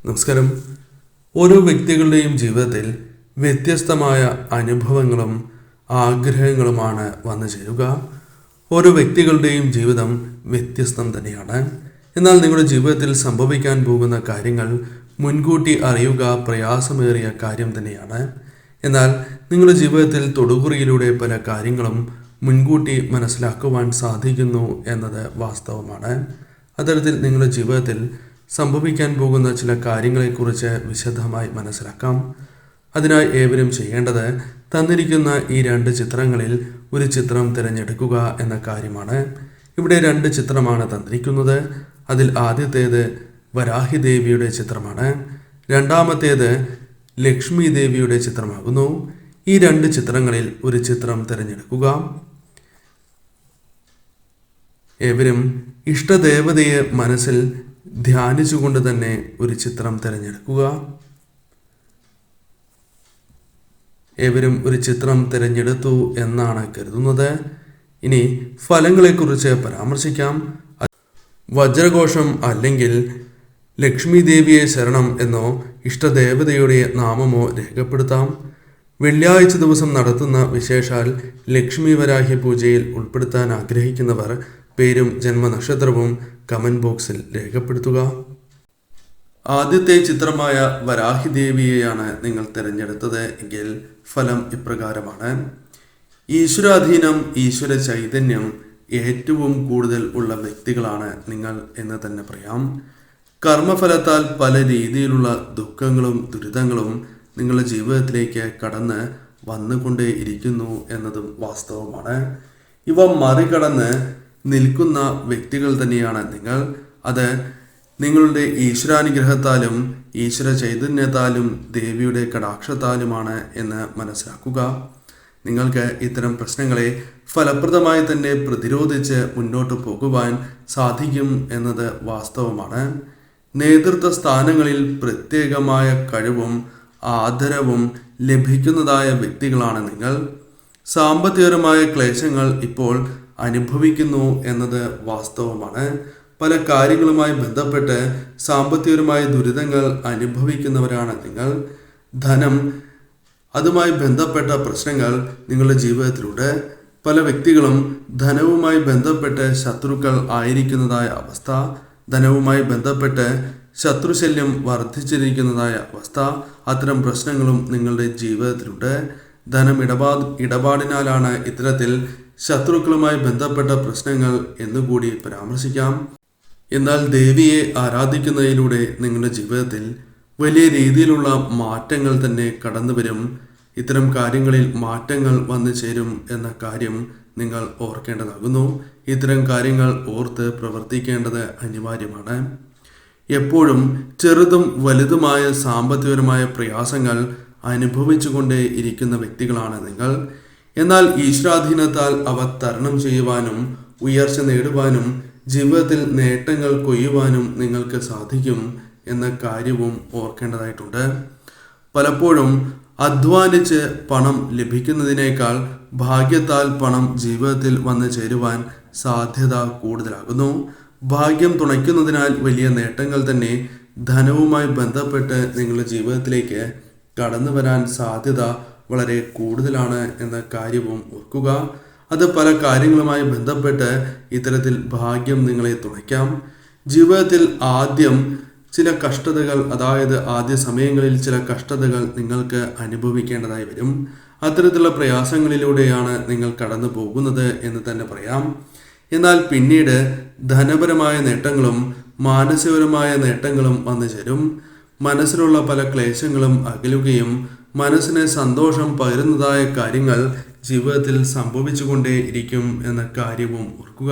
നമസ്കാരം. ഓരോ വ്യക്തികളുടെയും ജീവിതത്തിൽ വ്യത്യസ്തമായ അനുഭവങ്ങളും ആഗ്രഹങ്ങളുമാണ് വന്നു ചേരുക. ഓരോ വ്യക്തികളുടെയും ജീവിതം വ്യത്യസ്തം തന്നെയാണ്. എന്നാൽ നിങ്ങളുടെ ജീവിതത്തിൽ സംഭവിക്കാൻ പോകുന്ന കാര്യങ്ങൾ മുൻകൂട്ടി അറിയുക പ്രയാസമേറിയ കാര്യം തന്നെയാണ്. എന്നാൽ നിങ്ങളുടെ ജീവിതത്തിൽ തൊടുകുറിയിലൂടെ പല കാര്യങ്ങളും മുൻകൂട്ടി മനസ്സിലാക്കുവാൻ സാധിക്കുന്നു എന്നത് വാസ്തവമാണ്. അത്തരത്തിൽ നിങ്ങളുടെ ജീവിതത്തിൽ സംഭവിക്കാൻ പോകുന്ന ചില കാര്യങ്ങളെക്കുറിച്ച് വിശദമായി മനസ്സിലാക്കാം. അതിനായി ഏവരും ചെയ്യേണ്ടത് തന്നിരിക്കുന്ന ഈ 2 ചിത്രങ്ങളിൽ ഒരു ചിത്രം തിരഞ്ഞെടുക്കുക എന്ന കാര്യമാണ്. ഇവിടെ 2 ചിത്രമാണ് തന്നിരിക്കുന്നത്. അതിൽ ആദ്യത്തേത് വരാഹി ദേവിയുടെ ചിത്രമാണ്. രണ്ടാമത്തേത് ലക്ഷ്മി ദേവിയുടെ ചിത്രമാകുന്നു. ഈ 2 ചിത്രങ്ങളിൽ ഒരു ചിത്രം തിരഞ്ഞെടുക്കുക. ഏവരും ഇഷ്ടദേവതയെ മനസ്സിൽ ധ്യാനിച്ചുകൊണ്ട് തന്നെ ഒരു ചിത്രം തിരഞ്ഞെടുക്കുക. ഏവരും ഒരു ചിത്രം തിരഞ്ഞെടുത്തു എന്നാണ് കരുതുന്നത്. ഇനി ഫലങ്ങളെക്കുറിച്ച് പരാമർശിക്കാം. വജ്രഘോഷം അല്ലെങ്കിൽ ലക്ഷ്മി ദേവിയെ ശരണം എന്നോ ഇഷ്ടദേവതയുടെ നാമമോ രേഖപ്പെടുത്താം. വെള്ളിയാഴ്ച ദിവസം നടത്തുന്ന വിശേഷാൽ ലക്ഷ്മി വരാഹി പൂജയിൽ ഉൾപ്പെടുത്താൻ ആഗ്രഹിക്കുന്നവർ പേരും ജന്മനക്ഷത്രവും കമന്റ് ബോക്സിൽ രേഖപ്പെടുത്തുക. ആദ്യത്തെ ചിത്രമായ വരാഹി ദേവിയെയാണ് നിങ്ങൾ തിരഞ്ഞെടുത്തത് എങ്കിൽ ഫലം ഇപ്രകാരമാണ്. ഈശ്വരാധീനം, ഈശ്വര ചൈതന്യം ഏറ്റവും കൂടുതൽ ഉള്ള വ്യക്തികളാണ് നിങ്ങൾ എന്ന് തന്നെ പറയാം. കർമ്മഫലത്താൽ പല രീതിയിലുള്ള ദുഃഖങ്ങളും ദുരിതങ്ങളും നിങ്ങളുടെ ജീവിതത്തിലേക്ക് കടന്ന് വന്നുകൊണ്ടേ ഇരിക്കുന്നു എന്നതും വാസ്തവമാണ്. ഇവ മറികടന്ന് നിൽക്കുന്ന വ്യക്തികൾ തന്നെയാണ് നിങ്ങൾ. അത് നിങ്ങളുടെ ഈശ്വരാനുഗ്രഹത്താലും ഈശ്വര ചൈതന്യത്താലും ദേവിയുടെ കടാക്ഷത്താലുമാണ് എന്ന് മനസ്സിലാക്കുക. നിങ്ങൾക്ക് ഇത്തരം പ്രശ്നങ്ങളെ ഫലപ്രദമായി തന്നെ പ്രതിരോധിച്ച് മുന്നോട്ട് പോകുവാൻ സാധിക്കും എന്നത് വാസ്തവമാണ്. നേതൃത്വ സ്ഥാനങ്ങളിൽ പ്രത്യേകമായ കഴിവും ആദരവും ലഭിക്കുന്നതായ വ്യക്തികളാണ് നിങ്ങൾ. സാമ്പത്തികപരമായ ക്ലേശങ്ങൾ ഇപ്പോൾ അനുഭവിക്കുന്നു എന്നത് വാസ്തവമാണ്. പല കാര്യങ്ങളുമായി ബന്ധപ്പെട്ട് സാമ്പത്തികപരമായ ദുരിതങ്ങൾ അനുഭവിക്കുന്നവരാണ് നിങ്ങൾ. ധനം, അതുമായി ബന്ധപ്പെട്ട പ്രശ്നങ്ങൾ നിങ്ങളുടെ ജീവിതത്തിലുണ്ട്. പല വ്യക്തികളും ധനവുമായി ബന്ധപ്പെട്ട് ശത്രുക്കൾ ആയിരിക്കുന്നതായ അവസ്ഥ, ധനവുമായി ബന്ധപ്പെട്ട് ശത്രുശല്യം വർദ്ധിച്ചിരിക്കുന്നതായ അവസ്ഥ, അത്തരം പ്രശ്നങ്ങളും നിങ്ങളുടെ ജീവിതത്തിലുണ്ട്. ധനം ഇടപാടിനാലാണ് ഇത്തരത്തിൽ ശത്രുക്കളുമായി ബന്ധപ്പെട്ട പ്രശ്നങ്ങൾ എന്നുകൂടി പരാമർശിക്കാം. എന്നാൽ ദേവിയെ ആരാധിക്കുന്നതിലൂടെ നിങ്ങളുടെ ജീവിതത്തിൽ വലിയ രീതിയിലുള്ള മാറ്റങ്ങൾ തന്നെ കടന്നു വരും. ഇത്തരം കാര്യങ്ങളിൽ മാറ്റങ്ങൾ വന്നു ചേരും എന്ന കാര്യം നിങ്ങൾ ഓർക്കേണ്ടതാകുന്നു. ഇത്തരം കാര്യങ്ങൾ ഓർത്ത് പ്രവർത്തിക്കേണ്ടത് അനിവാര്യമാണ്. എപ്പോഴും ചെറുതും വലുതുമായ സാമ്പത്തികപരമായ പ്രയാസങ്ങൾ അനുഭവിച്ചുകൊണ്ടേ ഇരിക്കുന്ന വ്യക്തികളാണ് നിങ്ങൾ. എന്നാൽ ഈശ്വരാധീനത്താൽ അവ തരണം ചെയ്യുവാനും ഉയർച്ച നേടുവാനും ജീവിതത്തിൽ നേട്ടങ്ങൾ കൊയ്യുവാനും നിങ്ങൾക്ക് സാധിക്കും എന്ന കാര്യവും ഓർക്കേണ്ടതായിട്ടുണ്ട്. പലപ്പോഴും അധ്വാനിച്ച് പണം ലഭിക്കുന്നതിനേക്കാൾ ഭാഗ്യത്താൽ പണം ജീവിതത്തിൽ വന്നു ചേരുവാൻ സാധ്യത കൂടുതലാകുന്നു. ഭാഗ്യം തുണയ്ക്കുന്നതിനാൽ വലിയ നേട്ടങ്ങൾ തന്നെ ധനവുമായി ബന്ധപ്പെട്ട് നിങ്ങളുടെ ജീവിതത്തിലേക്ക് കടന്നു വരാൻ സാധ്യത വളരെ കൂടുതലാണ് എന്ന കാര്യവും ഓർക്കുക. അത് പല കാര്യങ്ങളുമായി ബന്ധപ്പെട്ട് ഇത്തരത്തിൽ ഭാഗ്യം നിങ്ങളെ തുണയ്ക്കാം. ജീവിതത്തിൽ ആദ്യം ചില കഷ്ടതകൾ, അതായത് ആദ്യ സമയങ്ങളിൽ ചില കഷ്ടതകൾ നിങ്ങൾക്ക് അനുഭവിക്കേണ്ടതായി വരും. അത്തരത്തിലുള്ള പ്രയാസങ്ങളിലൂടെയാണ് നിങ്ങൾ കടന്നു പോകുന്നത് എന്ന് തന്നെ പറയാം. എന്നാൽ പിന്നീട് ധനപരമായ നേട്ടങ്ങളും മാനസികപരമായ നേട്ടങ്ങളും വന്നു ചേരും. മനസ്സിലുള്ള പല ക്ലേശങ്ങളും അകലുകയും മനസ്സിന് സന്തോഷം പകരുന്നതായ കാര്യങ്ങൾ ജീവിതത്തിൽ സംഭവിച്ചുകൊണ്ടേ ഇരിക്കും എന്ന കാര്യവും ഓർക്കുക.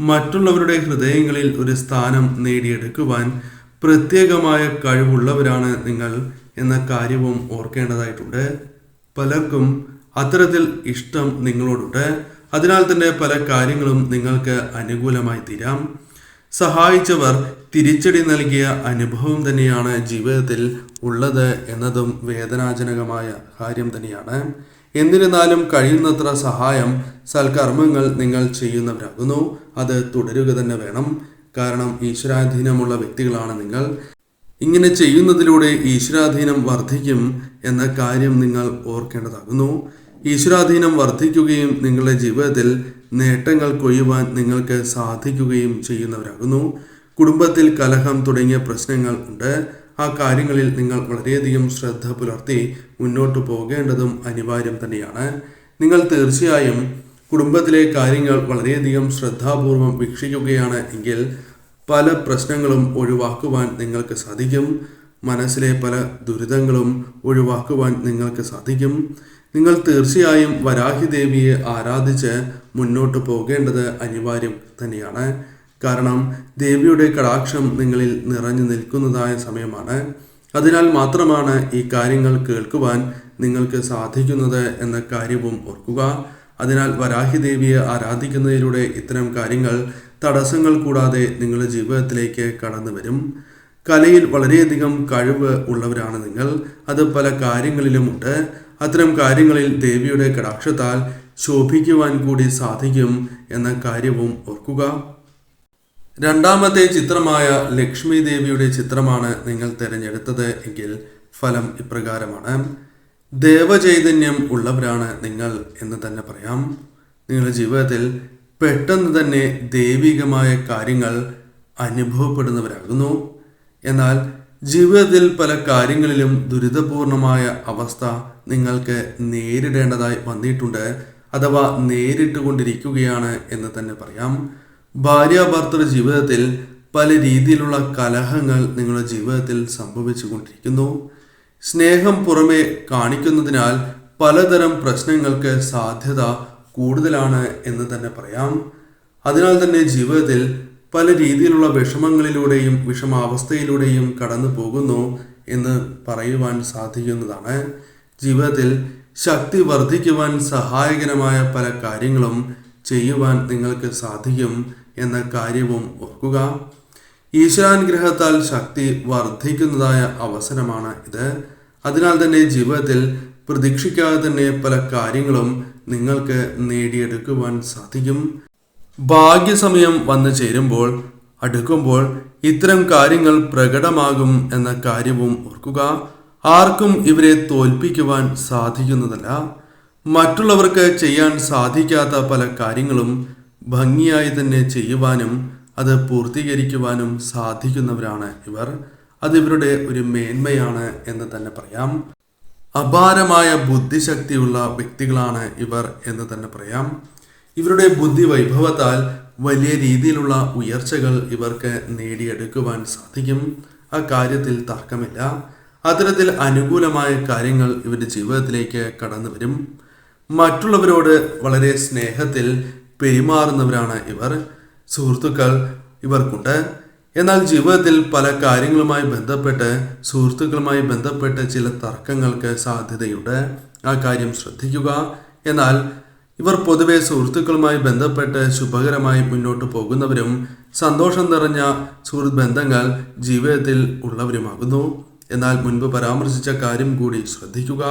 മറ്റുള്ളവരുടെ ഹൃദയങ്ങളിൽ ഒരു സ്ഥാനം നേടിയെടുക്കുവാൻ പ്രത്യേകമായ കഴിവുള്ളവരാണ് നിങ്ങൾ എന്ന കാര്യവും ഓർക്കേണ്ടതായിട്ടുണ്ട്. പലർക്കും അത്തരത്തിൽ ഇഷ്ടം നിങ്ങളോടുണ്ട്. അതിനാൽ തന്നെ പല കാര്യങ്ങളും നിങ്ങൾക്ക് അനുകൂലമായി തീരാം. സഹായിച്ചവർ തിരിച്ചടി നൽകിയ അനുഭവം തന്നെയാണ് ജീവിതത്തിൽ ഉള്ളത് എന്നതും വേദനാജനകമായ കാര്യം തന്നെയാണ്. എന്നിരുന്നാലും കഴിയുന്നത്ര സഹായം, സൽക്കർമ്മങ്ങൾ നിങ്ങൾ ചെയ്യുന്നവരാകുന്നു. അത് തുടരുക തന്നെ വേണം. കാരണം ഈശ്വരാധീനമുള്ള വ്യക്തികളാണ് നിങ്ങൾ. ഇങ്ങനെ ചെയ്യുന്നതിലൂടെ ഈശ്വരാധീനം വർദ്ധിക്കും എന്ന കാര്യം നിങ്ങൾ ഓർക്കേണ്ടതാകുന്നു. ഈശ്വരാധീനം വർദ്ധിക്കുകയും നിങ്ങളുടെ ജീവിതത്തിൽ നേട്ടങ്ങൾ കൊയ്യുവാൻ നിങ്ങൾക്ക് സാധിക്കുകയും ചെയ്യുന്നവരാകുന്നു. കുടുംബത്തിൽ കലഹം തുടങ്ങിയ പ്രശ്നങ്ങൾ ഉണ്ട്. ആ കാര്യങ്ങളിൽ നിങ്ങൾ വളരെയധികം ശ്രദ്ധ പുലർത്തി മുന്നോട്ട് പോകേണ്ടതും അനിവാര്യം തന്നെയാണ്. നിങ്ങൾ തീർച്ചയായും കുടുംബത്തിലെ കാര്യങ്ങൾ വളരെയധികം ശ്രദ്ധാപൂർവം വീക്ഷിക്കുകയാണ് എങ്കിൽ പല പ്രശ്നങ്ങളും ഒഴിവാക്കുവാൻ നിങ്ങൾക്ക് സാധിക്കും. മനസ്സിലെ പല ദുരിതങ്ങളും ഒഴിവാക്കുവാൻ നിങ്ങൾക്ക് സാധിക്കും. നിങ്ങൾ തീർച്ചയായും വരാഹി ദേവിയെ ആരാധിച്ച് മുന്നോട്ട് പോകേണ്ടത് അനിവാര്യം തന്നെയാണ്. കാരണം ദേവിയുടെ കടാക്ഷം നിങ്ങളിൽ നിറഞ്ഞു നിൽക്കുന്നതായ സമയമാണ്. അതിനാൽ മാത്രമാണ് ഈ കാര്യങ്ങൾ കേൾക്കുവാൻ നിങ്ങൾക്ക് സാധിക്കുന്നത് എന്ന കാര്യവും ഓർക്കുക. അതിനാൽ വരാഹി ദേവിയെ ആരാധിക്കുന്നതിലൂടെ ഇത്തരം കാര്യങ്ങൾ തടസ്സങ്ങൾ കൂടാതെ നിങ്ങളുടെ ജീവിതത്തിലേക്ക് കടന്നു വരും. കലയിൽ വളരെയധികം കഴിവ് ഉള്ളവരാണ് നിങ്ങൾ. അത് പല കാര്യങ്ങളിലുമുണ്ട്. അത്തരം കാര്യങ്ങളിൽ ദേവിയുടെ കടാക്ഷത്താൽ ശോഭിക്കുവാൻ കൂടി സാധിക്കും എന്ന കാര്യവും ഓർക്കുക. രണ്ടാമത്തെ ചിത്രമായ ലക്ഷ്മി ദേവിയുടെ ചിത്രമാണ് നിങ്ങൾ തിരഞ്ഞെടുത്തത് എങ്കിൽ ഫലം ഇപ്രകാരമാണ്. ദേവചൈതന്യം ഉള്ളവരാണ് നിങ്ങൾ എന്ന് തന്നെ പറയാം. നിങ്ങളുടെ ജീവിതത്തിൽ പെട്ടെന്ന് തന്നെ ദൈവികമായ കാര്യങ്ങൾ അനുഭവപ്പെടുന്നവരാകുന്നു. എന്നാൽ ജീവിതത്തിൽ പല കാര്യങ്ങളിലും ദുരിതപൂർണമായ അവസ്ഥ നിങ്ങൾക്ക് നേരിടേണ്ടതായി വന്നിട്ടുണ്ട്, അഥവാ നേരിട്ടുകൊണ്ടിരിക്കുകയാണ് എന്ന് തന്നെ പറയാം. ഭാര്യാഭർത്തൃ ജീവിതത്തിൽ പല രീതിയിലുള്ള കലഹങ്ങൾ നിങ്ങളുടെ ജീവിതത്തിൽ സംഭവിച്ചു കൊണ്ടിരിക്കുന്നു. സ്നേഹം പുറമെ കാണിക്കുന്നതിനാൽ പലതരം പ്രശ്നങ്ങൾക്ക് സാധ്യത കൂടുതലാണ് എന്ന് തന്നെ പറയാം. അതിനാൽ തന്നെ ജീവിതത്തിൽ പല രീതിയിലുള്ള വിഷമങ്ങളിലൂടെയും വിഷമാവസ്ഥയിലൂടെയും കടന്നു പോകുന്നു എന്ന് പറയുവാൻ സാധിക്കുന്നതാണ്. ജീവിതത്തിൽ ശക്തി വർദ്ധിക്കുവാൻ സഹായകരമായ പല കാര്യങ്ങളും ചെയ്യുവാൻ നിങ്ങൾക്ക് സാധിക്കും എന്ന കാര്യവും ഓർക്കുക. ഈശ്വരാനുഗ്രഹത്താൽ ശക്തി വർദ്ധിക്കുന്നതായ അവസരമാണ് ഇത്. അതിനാൽ തന്നെ ജീവിതത്തിൽ പ്രതീക്ഷിക്കാതെ തന്നെ പല കാര്യങ്ങളും നിങ്ങൾക്ക് നേടിയെടുക്കുവാൻ സാധിക്കും. ഭാഗ്യസമയം വന്നു ചേരുമ്പോൾ അടുക്കുമ്പോൾ ഇത്തരം കാര്യങ്ങൾ പ്രകടമാകും എന്ന കാര്യവും ഓർക്കുക. ആർക്കും ഇവരെ തോൽപ്പിക്കുവാൻ സാധിക്കുന്നതല്ല. മറ്റുള്ളവർക്ക് ചെയ്യാൻ സാധിക്കാത്ത പല കാര്യങ്ങളും ഭംഗിയായി തന്നെ ചെയ്യുവാനും അത് പൂർത്തീകരിക്കുവാനും സാധിക്കുന്നവരാണ് ഇവർ. അത് ഇവരുടെ ഒരു മേന്മയാണ് എന്ന് തന്നെ പറയാം. അപാരമായ ബുദ്ധിശക്തിയുള്ള വ്യക്തികളാണ് ഇവർ എന്ന് തന്നെ പറയാം. ഇവരുടെ ബുദ്ധി വൈഭവത്താൽ വലിയ രീതിയിലുള്ള ഉയർച്ചകൾ ഇവർക്ക് നേടിയെടുക്കുവാൻ സാധിക്കും. ആ കാര്യത്തിൽ തർക്കമില്ല. അത്തരത്തിൽ അനുകൂലമായ കാര്യങ്ങൾ ഇവരുടെ ജീവിതത്തിലേക്ക് കടന്നു വരും. മറ്റുള്ളവരോട് വളരെ സ്നേഹത്തിൽ പെരുമാറുന്നവരാണ് ഇവർ. സുഹൃത്തുക്കൾ ഇവർക്കുണ്ട്. എന്നാൽ ജീവിതത്തിൽ പല കാര്യങ്ങളുമായി ബന്ധപ്പെട്ട് സുഹൃത്തുക്കളുമായി ബന്ധപ്പെട്ട് ചില തർക്കങ്ങൾക്ക് സാധ്യതയുണ്ട്. ആ കാര്യം ശ്രദ്ധിക്കുക. എന്നാൽ ഇവർ പൊതുവെ സുഹൃത്തുക്കളുമായി ബന്ധപ്പെട്ട് ശുഭകരമായി മുന്നോട്ട് പോകുന്നവരും സന്തോഷം നിറഞ്ഞ സുഹൃത്ത് ബന്ധങ്ങൾ ജീവിതത്തിൽ ഉള്ളവരുമാകുന്നു. എന്നാൽ മുൻപ് പരാമർശിച്ച കാര്യം കൂടി ശ്രദ്ധിക്കുക.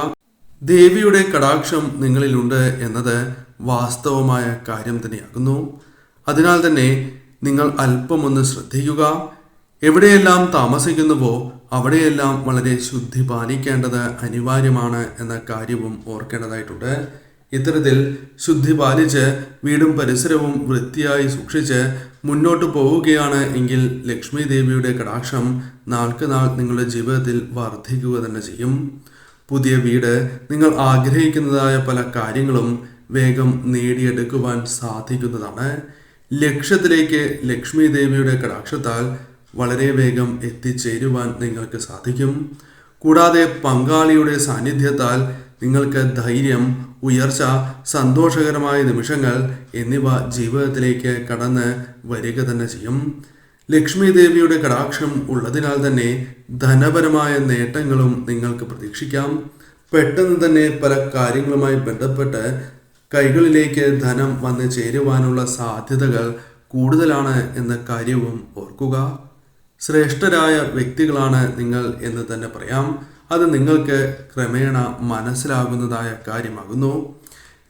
ദേവിയുടെ കടാക്ഷം നിങ്ങളിലുണ്ട് എന്നത് വാസ്തവമായ കാര്യം തന്നെയാകുന്നു. അതിനാൽ തന്നെ നിങ്ങൾ അല്പമൊന്ന് ശ്രദ്ധിക്കുക. എവിടെയെല്ലാം താമസിക്കുന്നുവോ അവിടെയെല്ലാം വളരെ ശുദ്ധി പാലിക്കേണ്ടത് അനിവാര്യമാണ് എന്ന കാര്യവും ഓർക്കേണ്ടതായിട്ടുണ്ട്. ഇത്തരത്തിൽ ശുദ്ധി പാലിച്ച് വീടും പരിസരവും വൃത്തിയായി സൂക്ഷിച്ച് മുന്നോട്ട് പോവുകയാണ് എങ്കിൽ ലക്ഷ്മി ദേവിയുടെ കടാക്ഷം നാൾക്ക് നാൾ നിങ്ങളുടെ ജീവിതത്തിൽ വർദ്ധിക്കുക തന്നെ ചെയ്യും. പുതിയ വീട്, നിങ്ങൾ ആഗ്രഹിക്കുന്നതായ പല കാര്യങ്ങളും വേഗം നേടിയെടുക്കുവാൻ സാധിക്കുന്നതാണ്. ലക്ഷ്യത്തിലേക്ക് ലക്ഷ്മി ദേവിയുടെ കടാക്ഷത്താൽ വളരെ വേഗം എത്തിച്ചേരുവാൻ നിങ്ങൾക്ക് സാധിക്കും. കൂടാതെ പങ്കാളിയുടെ സാന്നിധ്യത്താൽ നിങ്ങൾക്ക് ധൈര്യം, ഉയർച്ച, സന്തോഷകരമായ നിമിഷങ്ങൾ എന്നിവ ജീവിതത്തിലേക്ക് കടന്ന് വരിക തന്നെ ചെയ്യും. ലക്ഷ്മി ദേവിയുടെ കടാക്ഷം ഉള്ളതിനാൽ തന്നെ ധനപരമായ നേട്ടങ്ങളും നിങ്ങൾക്ക് പ്രതീക്ഷിക്കാം. പെട്ടെന്ന് തന്നെ പല കാര്യങ്ങളുമായി ബന്ധപ്പെട്ട് കൈകളിലേക്ക് ധനം വന്ന് ചേരുവാനുള്ള സാധ്യതകൾ കൂടുതലാണ് എന്ന കാര്യവും ഓർക്കുക. ശ്രേഷ്ഠരായ വ്യക്തികളാണ് നിങ്ങൾ എന്ന് തന്നെ പറയാം. അത് നിങ്ങൾക്ക് ക്രമേണ മനസ്സിലാകുന്നതായ കാര്യമാകുന്നു.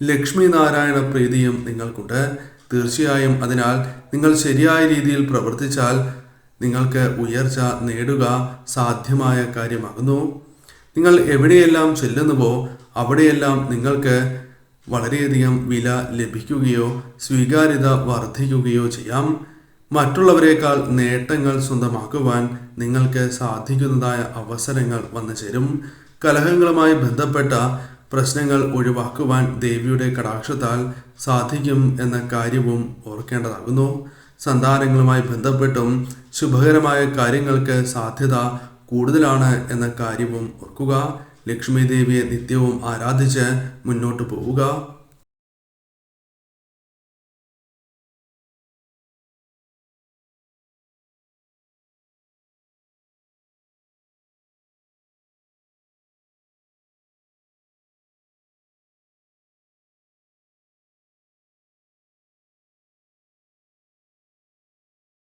ലക്ഷ്മി നാരായണ പ്രീതിയും നിങ്ങൾക്കുണ്ട് തീർച്ചയായും. അതിനാൽ നിങ്ങൾ ശരിയായ രീതിയിൽ പ്രവർത്തിച്ചാൽ നിങ്ങൾക്ക് ഉയർച്ച നേടുക സാധ്യമായ കാര്യമാകുന്നു. നിങ്ങൾ എവിടെയെല്ലാം ചെല്ലുന്നുവോ അവിടെയെല്ലാം നിങ്ങൾക്ക് വളരെയധികം വില ലഭിക്കുകയോ സ്വീകാര്യത വർദ്ധിക്കുകയോ ചെയ്യാം. മറ്റുള്ളവരെക്കാൾ നേട്ടങ്ങൾ സ്വന്തമാക്കുവാൻ നിങ്ങൾക്ക് സാധിക്കുന്നതായ അവസരങ്ങൾ വന്നു ചേരും. കലഹങ്ങളുമായി ബന്ധപ്പെട്ട പ്രശ്നങ്ങൾ ഒഴിവാക്കുവാൻ ദേവിയുടെ കടാക്ഷത്താൽ സാധിക്കും എന്ന കാര്യവും ഓർക്കേണ്ടതാകുന്നു. സന്താനങ്ങളുമായി ബന്ധപ്പെട്ടും ശുഭകരമായ കാര്യങ്ങൾക്ക് സാധ്യത കൂടുതലാണ് എന്ന കാര്യവും ഓർക്കുക. ലക്ഷ്മി ദേവിയെ നിത്യവും ആരാധിച്ച് മുന്നോട്ട് പോവുക.